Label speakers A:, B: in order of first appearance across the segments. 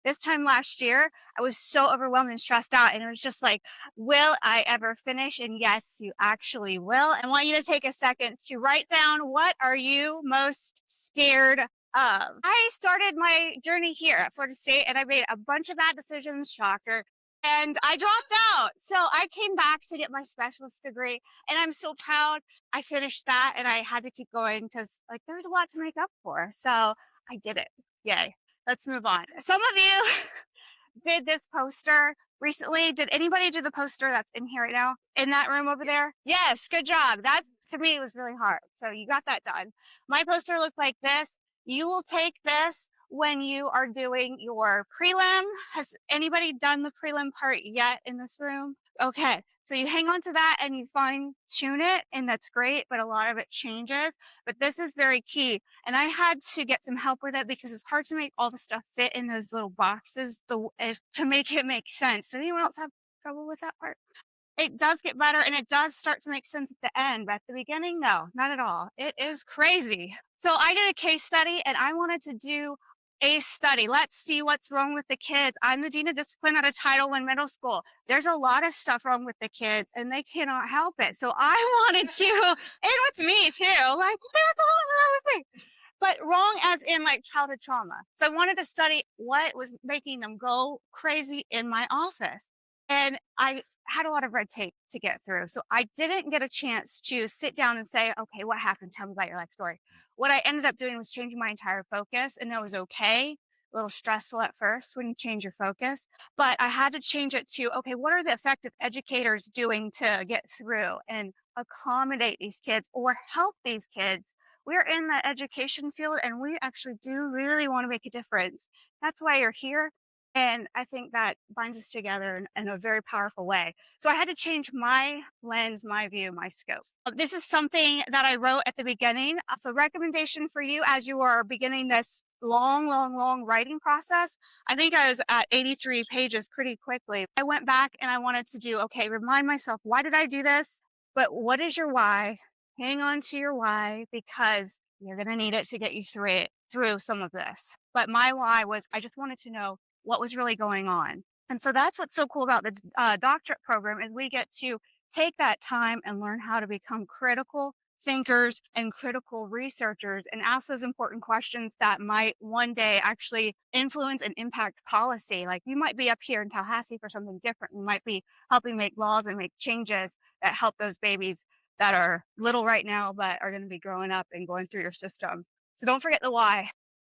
A: This time last year, I was so overwhelmed and stressed out, and it was just like, will I ever finish? And yes, you actually will. I want you to take a second to write down, what are you most scared of? I started my journey here at Florida State, and I made a bunch of bad decisions, shocker, and I dropped out. So I came back to get my specialist degree, and I'm so proud. I finished that, and I had to keep going because, like, there's a lot to make up for. So I did it. Yay. Let's move on. Some of you did this poster recently. Did anybody do the poster that's in here right now? In that room over there? Yes, good job. That, to me, was really hard. So you got that done. My poster looked like this. You will take this when you are doing your prelim. Has anybody done the prelim part yet in this room? Okay. So you hang on to that and you fine tune it, and that's great, but a lot of it changes. But this is very key. And I had to get some help with it because it's hard to make all the stuff fit in those little boxes to make it make sense. Did anyone else have trouble with that part? It does get better and it does start to make sense at the end, but at the beginning, no, not at all. It is crazy. So I did a case study and I wanted to do a study. Let's see what's wrong with the kids. I'm the dean of discipline at a Title I middle school. There's a lot of stuff wrong with the kids and they cannot help it. So I wanted to, and with me too, like there's a lot wrong with me, but wrong as in like childhood trauma. So I wanted to study what was making them go crazy in my office. And I had a lot of red tape to get through. So I didn't get a chance to sit down and say, okay, what happened? Tell me about your life story. What I ended up doing was changing my entire focus, and that was okay. A little stressful at first when you change your focus, but I had to change it to, okay, what are the effective educators doing to get through and accommodate these kids or help these kids? We're in the education field and we actually do really want to make a difference. That's why you're here. And I think that binds us together in a very powerful way. So I had to change my lens, my view, my scope. This is something that I wrote at the beginning. So recommendation for you as you are beginning this long writing process. I think I was at 83 pages pretty quickly. I went back and I wanted to do, okay, remind myself, why did I do this? But what is your why? Hang on to your why because you're going to need it to get you through some of this. But my why was I just wanted to know what was really going on. And so that's what's so cool about the doctorate program is we get to take that time and learn how to become critical thinkers and critical researchers and ask those important questions that might one day actually influence and impact policy. Like you might be up here in Tallahassee for something different. You might be helping make laws and make changes that help those babies that are little right now, but are going to be growing up and going through your system. So don't forget the why.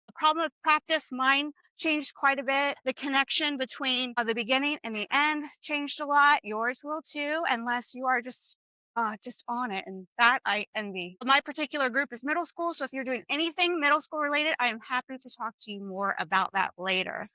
A: The problem of practice, mine changed quite a bit. The connection between the beginning and the end changed a lot. Yours will too, unless you are just on it. And that I envy. My particular group is middle school. So if you're doing anything middle school related, I am happy to talk to you more about that later.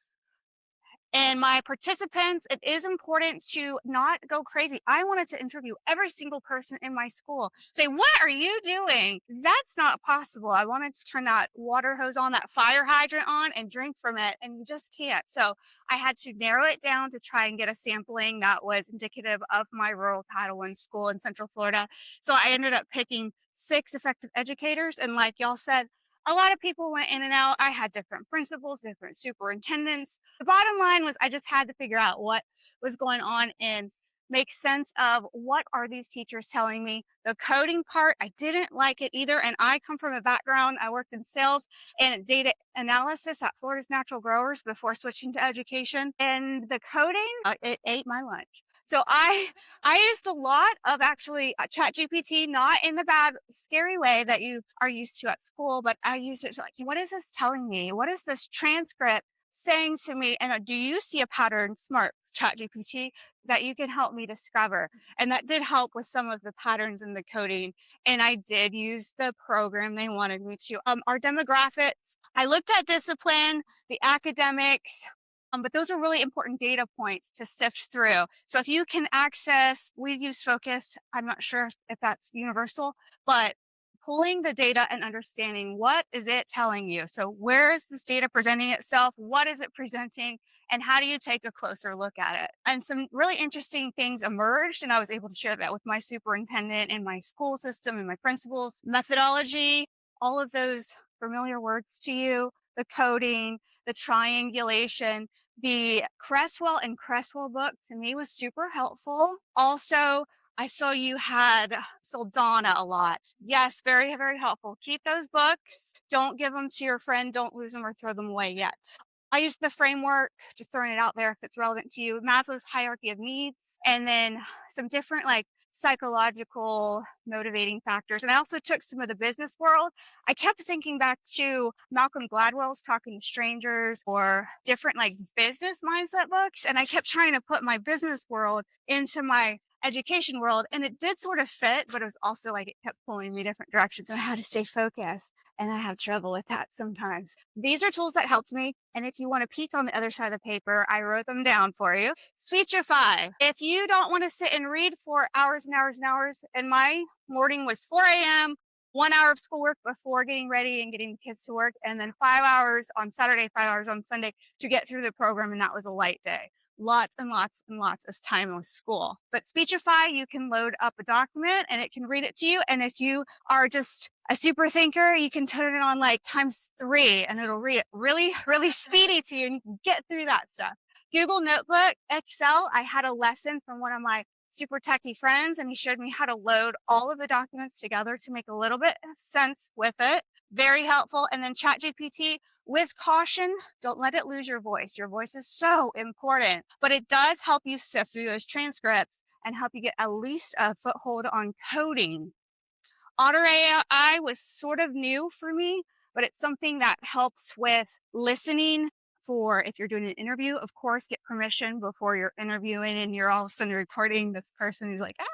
A: And my participants, it is important to not go crazy. I wanted to interview every single person in my school. Say, what are you doing? That's not possible. I wanted to turn that water hose on, that fire hydrant on, and drink from it, and you just can't. So I had to narrow it down to try and get a sampling that was indicative of my rural Title I school in Central Florida. So I ended up picking 6 effective educators, and like y'all said, a lot of people went in and out. I had different principals, different superintendents. The bottom line was I just had to figure out what was going on and make sense of what are these teachers telling me. The coding part, I didn't like it either. And I come from a background, I worked in sales and data analysis at Florida's Natural Growers before switching to education. And the coding, it ate my lunch. So I used a lot of actually ChatGPT, not in the bad, scary way that you are used to at school, but I used it to like, what is this telling me? What is this transcript saying to me? And do you see a pattern, smart ChatGPT, that you can help me discover? And that did help with some of the patterns in the coding. And I did use the program they wanted me to. Our demographics, I looked at discipline, the academics, but those are really important data points to sift through. So if you can access, we've used Focus. I'm not sure if that's universal, but pulling the data and understanding what is it telling you. So where is this data presenting itself? What is it presenting? And how do you take a closer look at it? And some really interesting things emerged, and I was able to share that with my superintendent and my school system and my principals. Methodology, all of those familiar words to you, the coding, the triangulation, The Cresswell and Cresswell book to me was super helpful. Also, I saw you had Saldana a lot. Yes, very, very helpful. Keep those books. Don't give them to your friend. Don't lose them or throw them away yet. I use the framework, just throwing it out there if it's relevant to you, Maslow's hierarchy of needs, and then some different like psychological motivating factors. And I also took some of the business world. I kept thinking back to Malcolm Gladwell's Talking to Strangers or different like business mindset books. And I kept trying to put my business world into my education world. And it did sort of fit, but it was also like it kept pulling me different directions and I had to stay focused. And I have trouble with that sometimes. These are tools that helped me. And if you want to peek on the other side of the paper, I wrote them down for you. Speechify. If you don't want to sit and read for hours and hours and hours, and my morning was 4 a.m., 1 hour of schoolwork before getting ready and getting the kids to work, and then 5 hours on Saturday, 5 hours on Sunday to get through the program, and that was a light day. Lots and lots and lots of time with school. But Speechify, you can load up a document and it can read it to you. And if you are just a super thinker, you can turn it on like ×3 and it'll read it really, really speedy to you and you can get through that stuff. Google Notebook, Excel, I had a lesson from one of my super techie friends and he showed me how to load all of the documents together to make a little bit of sense with it. Very helpful. And then ChatGPT, with caution, don't let it lose your voice. Your voice is so important, but it does help you sift through those transcripts and help you get at least a foothold on coding. Otter AI was sort of new for me, but it's something that helps with listening for if you're doing an interview. Of course, get permission before you're interviewing and you're all of a sudden recording this person who's like, ah.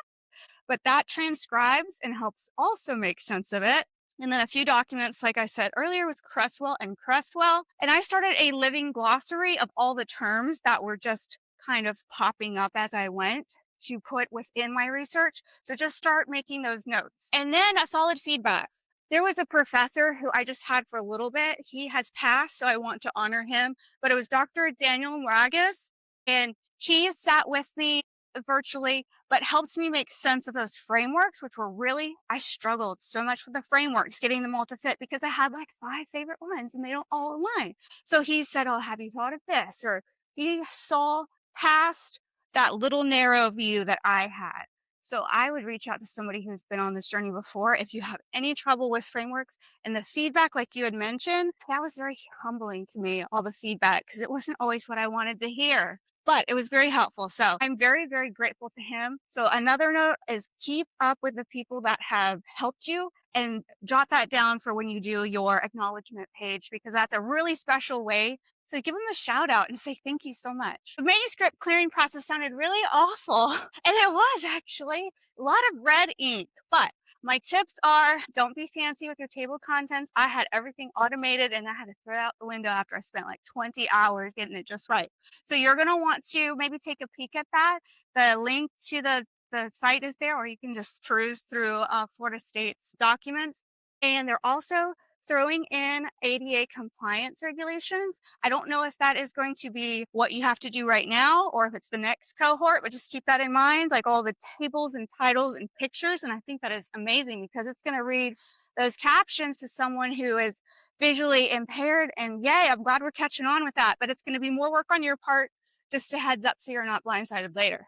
A: But that transcribes and helps also make sense of it. And then a few documents, like I said earlier, was Cresswell and Cresswell. And I started a living glossary of all the terms that were just kind of popping up as I went to put within my research. So just start making those notes. And then a solid feedback. There was a professor who I just had for a little bit. He has passed, so I want to honor him. But it was Dr. Daniel Moragas, and he sat with me virtually, but helps me make sense of those frameworks, which were really, I struggled so much with the frameworks, getting them all to fit because I had like 5 favorite ones and they don't all align. So he said, oh, have you thought of this? Or he saw past that little narrow view that I had. So I would reach out to somebody who's been on this journey before. If you have any trouble with frameworks and the feedback, like you had mentioned, that was very humbling to me, all the feedback, because it wasn't always what I wanted to hear. But it was very helpful. So I'm very, very grateful to him. So another note is keep up with the people that have helped you and jot that down for when you do your acknowledgement page, because that's a really special way to give them a shout out and say thank you so much. The manuscript clearing process sounded really awful. And it was actually a lot of red ink, but my tips are don't be fancy with your table of contents. I had everything automated and I had to throw it out the window after I spent like 20 hours getting it just right. So you're going to want to maybe take a peek at that. The link to the site is there, or you can just peruse through Florida State's documents. And they're also throwing in ADA compliance regulations. I don't know if that is going to be what you have to do right now or if it's the next cohort, but just keep that in mind, like all the tables and titles and pictures. And I think that is amazing because it's going to read those captions to someone who is visually impaired. And yay, I'm glad we're catching on with that, but it's going to be more work on your part. Just a heads up so you're not blindsided later.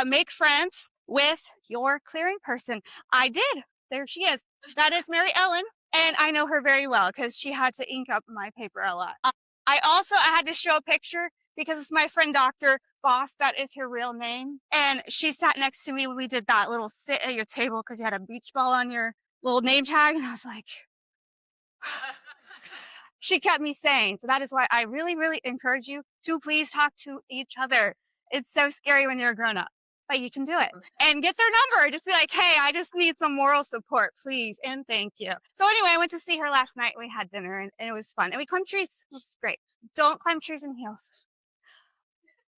A: Make friends with your clearing person. I did. There she is. That is Mary Ellen. And I know her very well because she had to ink up my paper a lot. I had to show a picture because it's my friend Dr. Boss. That is her real name. And she sat next to me when we did that little sit at your table because you had a beach ball on your little name tag. And I was like, she kept me sane. So that is why I really, really encourage you to please talk to each other. It's so scary when you're a grown up, but you can do it and get their number. Just be like, hey, I just need some moral support, please. And thank you. So anyway, I went to see her last night. We had dinner and it was fun. And we climbed trees. It was great. Don't climb trees in heels.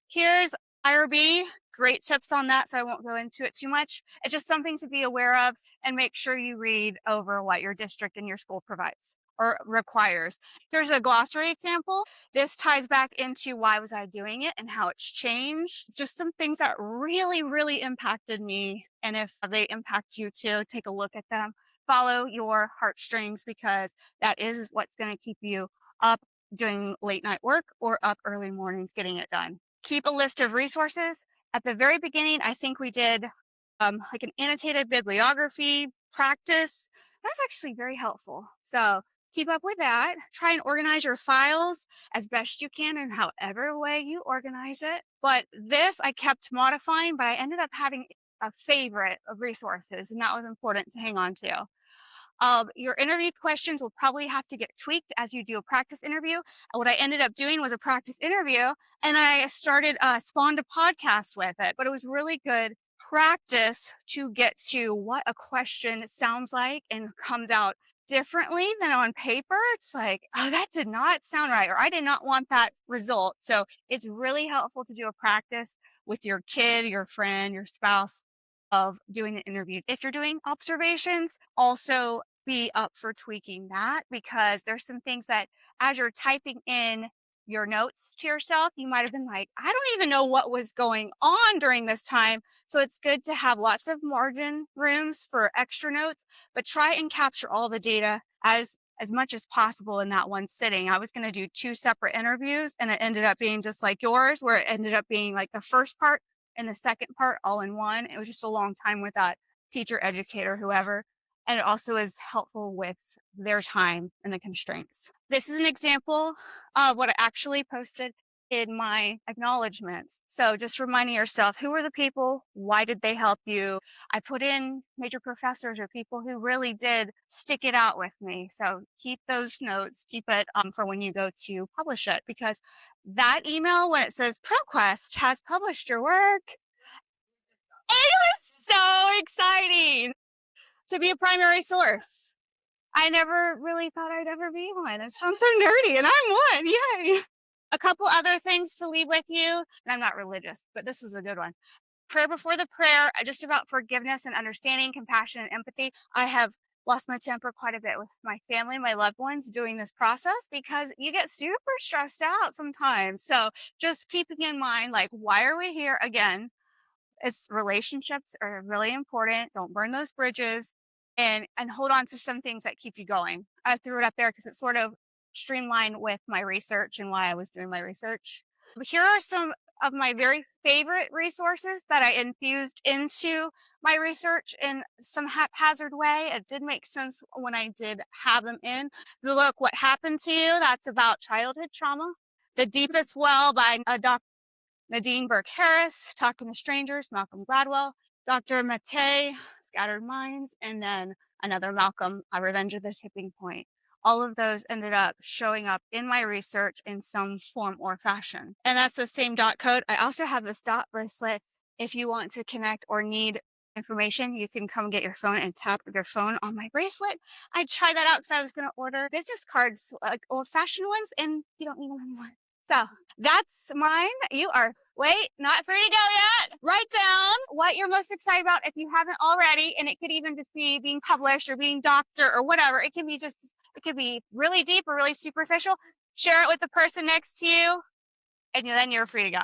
A: Here's IRB. Great tips on that, so I won't go into it too much. It's just something to be aware of and make sure you read over what your district and your school provides or requires. Here's a glossary example. This ties back into why was I doing it and how it's changed. Just some things that really, really impacted me. And if they impact you too, take a look at them. Follow your heartstrings because that is what's going to keep you up doing late night work or up early mornings getting it done. Keep a list of resources. At the very beginning, I think we did like an annotated bibliography practice. That's actually very helpful. So keep up with that. Try and organize your files as best you can in however way you organize it. But this I kept modifying, but I ended up having a favorite of resources, and that was important to hang on to. Your interview questions will probably have to get tweaked as you do a practice interview. What I ended up doing was a practice interview, and I started spawned a podcast with it, but it was really good practice to get to what a question sounds like and comes out differently than on paper. It's like, oh, that did not sound right, or I did not want that result. So it's really helpful to do a practice with your kid, your friend, your spouse, of doing an interview. If you're doing observations, also be up for tweaking that, because there's some things that as you're typing in your notes to yourself, you might have been like, I don't even know what was going on during this time. So it's good to have lots of margin rooms for extra notes, but try and capture all the data as much as possible in that one sitting. I was going to do 2 separate interviews, and it ended up being just like yours, where it ended up being like the first part and the second part all in one. It was just a long time with that teacher, educator, whoever. And it also is helpful with their time and the constraints. This is an example of what I actually posted in my acknowledgments. So just reminding yourself, who are the people? Why did they help you? I put in major professors or people who really did stick it out with me. So keep those notes, keep it for when you go to publish it, because that email, when it says ProQuest has published your work, it was so exciting to be a primary source. I never really thought I'd ever be one. It sounds so nerdy, and I'm one. Yay. A couple other things to leave with you, and I'm not religious, but this is a good one. Prayer before the prayer, just about forgiveness and understanding, compassion and empathy. I have lost my temper quite a bit with my family, my loved ones, doing this process, because you get super stressed out sometimes. So just keeping in mind, like, why are we here again? It's relationships are really important. Don't burn those bridges, and hold on to some things that keep you going. I threw it up there because it's sort of streamlined with my research and why I was doing my research. But here are some of my very favorite resources that I infused into my research in some haphazard way. It did make sense when I did have them in. The book, What Happened to You? That's about childhood trauma. The Deepest Well by Dr. Nadine Burke-Harris, Talking to Strangers, Malcolm Gladwell, Dr. Mattei, Scattered Minds, and then another Malcolm, Revenge of the Tipping Point. All of those ended up showing up in my research in some form or fashion. And that's the same dot code. I also have this dot bracelet. If you want to connect or need information, you can come get your phone and tap your phone on my bracelet. I tried that out because I was going to order business cards, like old-fashioned ones, and you don't need them anymore. So that's mine. You are, wait, not free to go yet. Write down what you're most excited about if you haven't already. And it could even just be being published or being doctor or whatever. It can be just, it could be really deep or really superficial. Share it with the person next to you, and then you're free to go.